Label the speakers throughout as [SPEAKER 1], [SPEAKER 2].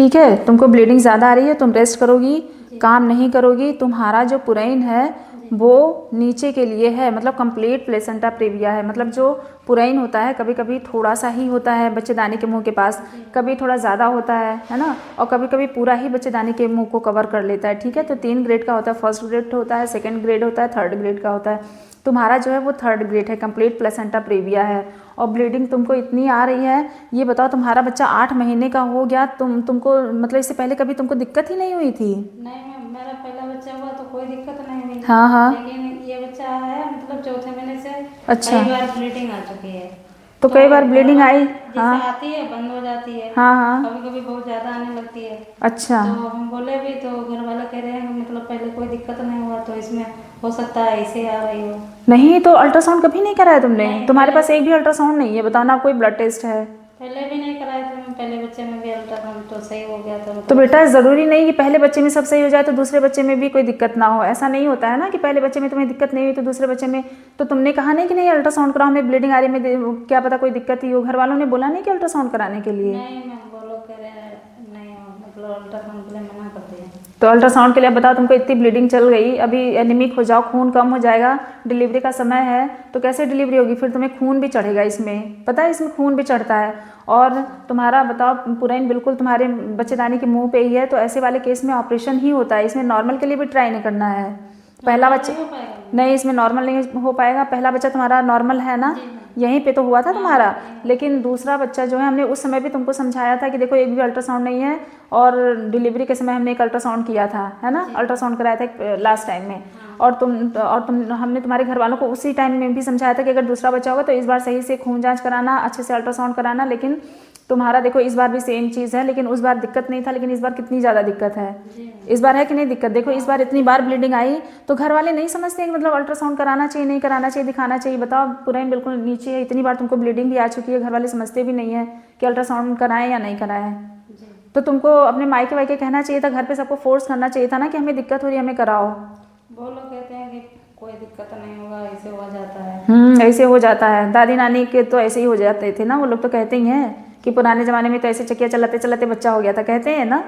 [SPEAKER 1] ठीक है, तुमको ब्लीडिंग ज़्यादा आ रही है, तुम रेस्ट करोगी, काम नहीं करोगी, तुम्हारा जो पुरैन है वो नीचे के लिए है, मतलब कंप्लीट प्लेसेंटा प्रेविया है। मतलब जो पुरैन होता है कभी कभी थोड़ा सा ही होता है बच्चेदानी के मुंह के पास, कभी थोड़ा ज़्यादा होता है ना, और कभी कभी पूरा ही बच्चेदानी के मुंह को कवर कर लेता है। ठीक है, तो 3 ग्रेड का होता है, फर्स्ट ग्रेड होता है, सेकेंड ग्रेड होता है, थर्ड ग्रेड का होता है। तुम्हारा जो है वो थर्ड ग्रेड है, कंप्लीट प्लेसेंटा प्रेविया है। और ब्लीडिंग तुमको इतनी आ रही है, ये बताओ तुम्हारा बच्चा 8 महीने का हो गया, तुमको मतलब इससे पहले कभी तुमको दिक्कत ही नहीं हुई थी?
[SPEAKER 2] नहीं मैम, मेरा पहला बच्चा हुआ तो कोई दिक्कत नहीं हुई।
[SPEAKER 1] हाँ हाँ।
[SPEAKER 2] लेकिन ये बच्चा है मतलब चौथे महीने से
[SPEAKER 1] अच्छा,
[SPEAKER 2] कई बार ब्लीडिंग आ चुकी है।
[SPEAKER 1] तो कई बार ब्लीडिंग आई?
[SPEAKER 2] जैसे
[SPEAKER 1] हाँ
[SPEAKER 2] आती है बंद हो जाती है,
[SPEAKER 1] हाँ हाँ।
[SPEAKER 2] कभी कभी बहुत ज़्यादा आने लगती है।
[SPEAKER 1] अच्छा,
[SPEAKER 2] तो हम बोले भी तो घर वाले कह रहे हैं कि मतलब पहले कोई दिक्कत नहीं हुआ, तो इसमें हो सकता है ऐसे आ रही हो।
[SPEAKER 1] नहीं तो अल्ट्रासाउंड कभी नहीं कराया तुमने?
[SPEAKER 2] नहीं,
[SPEAKER 1] तुम्हारे पास एक भी अल्ट्रासाउंड नहीं है? बताओ ना, कोई ब्लड टेस्ट है?
[SPEAKER 2] पहले भी नहीं कराए थे मैम, पहले बच्चे में भी अल्ट्रासाउंड तो सही हो गया था।
[SPEAKER 1] तो बेटा ज़रूरी नहीं कि पहले बच्चे में सब सही हो जाए तो दूसरे बच्चे में भी कोई दिक्कत ना हो, ऐसा नहीं होता है ना कि पहले बच्चे में तुम्हें दिक्कत नहीं हुई तो दूसरे बच्चे में। तो तुमने कहा नहीं कि नहीं अल्ट्रासाउंड कराओ, हमें ब्लीडिंग आ रही है, क्या पता कोई दिक्कत ही हो? घर वालों ने बोला नहीं कि अल्ट्रासाउंड कराने के लिए?
[SPEAKER 2] नहीं मैम, वो लोग कह रहे हैं नहीं, मतलब अल्ट्रासाउंड के लिए मना करते हैं।
[SPEAKER 1] तो अल्ट्रासाउंड के लिए बताओ, तुमको इतनी ब्लीडिंग चल गई, अभी एनीमिक हो जाओ, खून कम हो जाएगा, डिलीवरी का समय है, तो कैसे डिलीवरी होगी? फिर तुम्हें खून भी चढ़ेगा इसमें, पता है इसमें खून भी चढ़ता है। और तुम्हारा बताओ पुरैन बिल्कुल तुम्हारे बच्चेदानी के मुंह पे ही है, तो ऐसे वाले केस में ऑपरेशन ही होता है, इसमें नॉर्मल के लिए भी ट्राई नहीं करना है। पहला बच्चा
[SPEAKER 2] नहीं हो पाएगा।
[SPEAKER 1] नहीं, इसमें नॉर्मल नहीं हो पाएगा। पहला बच्चा तुम्हारा नॉर्मल है ना, यहीं पे तो हुआ था तुम्हारा। लेकिन दूसरा बच्चा जो है, हमने उस समय भी तुमको समझाया था कि देखो एक भी अल्ट्रासाउंड नहीं है, और डिलीवरी के समय हमने एक अल्ट्रासाउंड किया था, है ना, अल्ट्रासाउंड कराया था लास्ट टाइम में। और तुम हमने तुम्हारे घर वालों को उसी टाइम में भी समझाया था कि अगर दूसरा बच्चा होगा तो इस बार सही से खून जांच कराना, अच्छे से अल्ट्रासाउंड कराना। लेकिन तुम्हारा देखो इस बार भी सेम चीज़ है, लेकिन उस बार दिक्कत नहीं था, लेकिन इस बार कितनी ज़्यादा दिक्कत है। इस बार है कि नहीं दिक्कत? देखो इस बार इतनी बार ब्लीडिंग आई, तो घर वाले नहीं समझते कि मतलब अल्ट्रासाउंड कराना चाहिए, नहीं कराना चाहिए, दिखाना चाहिए। बताओ पुरैन बिल्कुल नीचे है, इतनी बार तुमको ब्लीडिंग भी आ चुकी है, घर वाले समझते भी नहीं है कि अल्ट्रासाउंड कराएं या नहीं कराएं। तो तुमको अपने मायके वायके कहना चाहिए था, घर पे सबको फोर्स करना चाहिए था ना कि हमें दिक्कत हो रही है, हमें कराओ।
[SPEAKER 2] वो लोग कहते हैं कि कोई दिक्कत नहीं होगा, ऐसे हो जाता है।
[SPEAKER 1] ऐसे हो जाता है। दादी नानी के तो ऐसे ही हो जाते थे ना, वो लोग तो कहते ही हैं कि पुराने ज़माने में तो ऐसे चकिया चलाते चलाते बच्चा हो गया था, कहते हैं ना।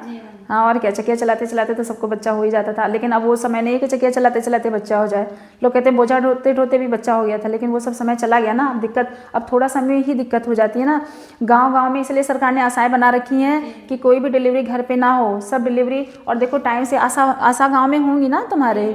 [SPEAKER 1] हाँ, और क्या, चकिया चलाते चलाते तो सबको बच्चा हो ही जाता था। लेकिन अब वो समय नहीं कि चकिया चलाते चलाते बच्चा हो जाए। लोग कहते हैं बोझा ढोते ढोते भी बच्चा हो गया था, लेकिन वो सब समय चला गया ना। अब दिक्कत, अब थोड़ा समय ही दिक्कत हो जाती है ना। गांव गांव में इसलिए सरकार ने आशाएं बना रखी हैं कि कोई भी डिलीवरी घर पे ना हो, सब डिलीवरी। और देखो टाइम से आशा गाँव में होंगी ना तुम्हारे,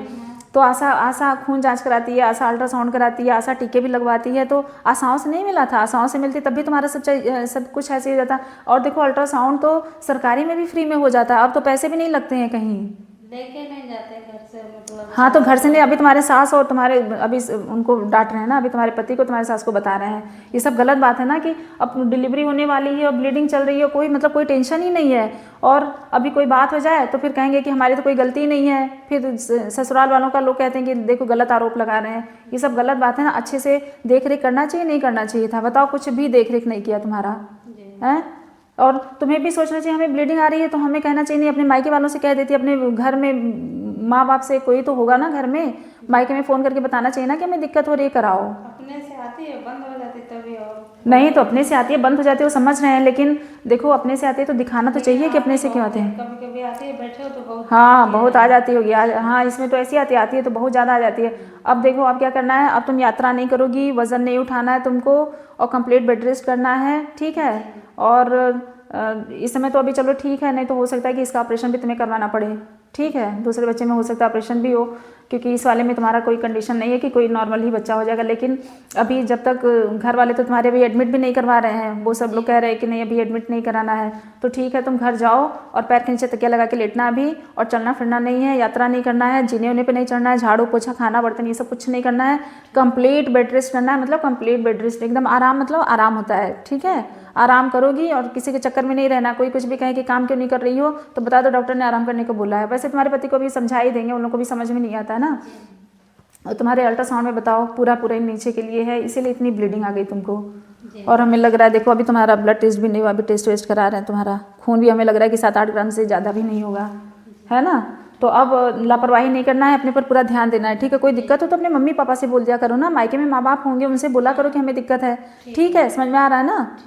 [SPEAKER 1] तो आशा खून जांच कराती है, आशा अल्ट्रासाउंड कराती है, आशा टीके भी लगवाती है। तो आशाओं से नहीं मिला था, आशाओं से मिलती तब भी तुम्हारा सब कुछ ऐसे ही हो जाता। और देखो अल्ट्रासाउंड तो सरकारी में भी फ्री में हो जाता है, अब तो पैसे भी नहीं लगते हैं कहीं।
[SPEAKER 2] लेके नहीं जाते घर से, मतलब
[SPEAKER 1] हाँ, तो घर से नहीं, अभी तुम्हारे सास और तुम्हारे अभी उनको डांट रहे हैं ना, अभी तुम्हारे पति को तुम्हारे सास को बता रहे हैं। ये सब गलत बात है ना कि अब डिलीवरी होने वाली है और ब्लीडिंग चल रही है, कोई मतलब कोई टेंशन ही नहीं है। और अभी कोई बात हो जाए तो फिर कहेंगे कि हमारी तो कोई गलती नहीं है, फिर ससुराल वालों का लोग कहते हैं कि देखो गलत आरोप लगा रहे हैं। ये सब गलत बात है ना, अच्छे से देख रेख करना चाहिए, नहीं करना चाहिए था? बताओ, कुछ भी देख रेख नहीं किया तुम्हारा है। और तुम्हें भी सोचना चाहिए, हमें ब्लीडिंग आ रही है तो हमें कहना चाहिए, नहीं अपने मायके वालों से कह देती, अपने घर में माँ बाप से कोई तो होगा ना घर में, मायके में फ़ोन करके बताना चाहिए ना कि हमें दिक्कत हो रही है, कराओ।
[SPEAKER 2] अपने से आती है बंद हो जाती तभी। और
[SPEAKER 1] नहीं तो अपने से आती है बंद हो जाती है, वो समझ रहे हैं, लेकिन देखो अपने से आती है तो दिखाना तो चाहिए कि अपने से क्यों आते हैं।
[SPEAKER 2] कभी कभी आती है, बैठे हो तो बहुत
[SPEAKER 1] हाँ, बहुत आ जाती होगी हाँ, इसमें तो ऐसी आती है तो बहुत ज़्यादा आ जाती है। अब देखो अब क्या करना है, अब तुम यात्रा नहीं करोगी, वज़न नहीं उठाना है तुमको, और कंप्लीट बेड रेस्ट करना है, ठीक है। और इस समय तो अभी चलो ठीक है, नहीं तो हो सकता है कि इसका ऑपरेशन भी तुम्हें करवाना पड़े, ठीक है। दूसरे बच्चे में हो सकता है ऑपरेशन भी हो, क्योंकि इस वाले में तुम्हारा कोई कंडीशन नहीं है कि कोई नॉर्मल ही बच्चा हो जाएगा। लेकिन अभी जब तक घर वाले तो तुम्हारे अभी एडमिट भी नहीं करवा रहे हैं, वो सब लोग कह रहे हैं कि नहीं अभी एडमिट नहीं कराना है, तो ठीक है तुम घर जाओ और पैर के नीचे तकिया लगा के लेटना अभी, और चलना फिरना नहीं है, यात्रा नहीं करना है, जीने उन्हें पे नहीं चढ़ना है, झाड़ू पोछा खाना बर्तन ये सब कुछ नहीं करना है। कंप्लीट बेड रेस्ट करना है, मतलब कंप्लीट बेड रेस्ट, एकदम आराम, मतलब आराम होता है, ठीक है। आराम करोगी और किसी के चक्कर में नहीं रहना। कोई कुछ भी कहे कि काम क्यों नहीं कर रही हो तो बता दो डॉक्टर ने आराम करने को बोला है। वैसे तुम्हारे पति को भी समझा ही देंगे, उन लोगों को भी समझ में नहीं आता है ना। और तुम्हारे अल्ट्रासाउंड में बताओ पूरा नीचे के लिए है, इसीलिए इतनी ब्लीडिंग आ गई तुमको। और हमें लग रहा है देखो अभी तुम्हारा ब्लड टेस्ट भी नहीं हुआ, अभी टेस्ट वेस्ट करा रहे हैं, तुम्हारा खून भी हमें लग रहा है कि 7-8 ग्राम से ज़्यादा भी नहीं होगा, है ना। तो अब लापरवाही नहीं करना है, अपने पर पूरा ध्यान देना है, ठीक है। कोई दिक्कत हो तो अपने मम्मी पापा से बोल दिया करो ना, मायके में माँ बाप होंगे उनसे बोला करो कि हमें दिक्कत है, ठीक है। समझ में आ रहा है ना।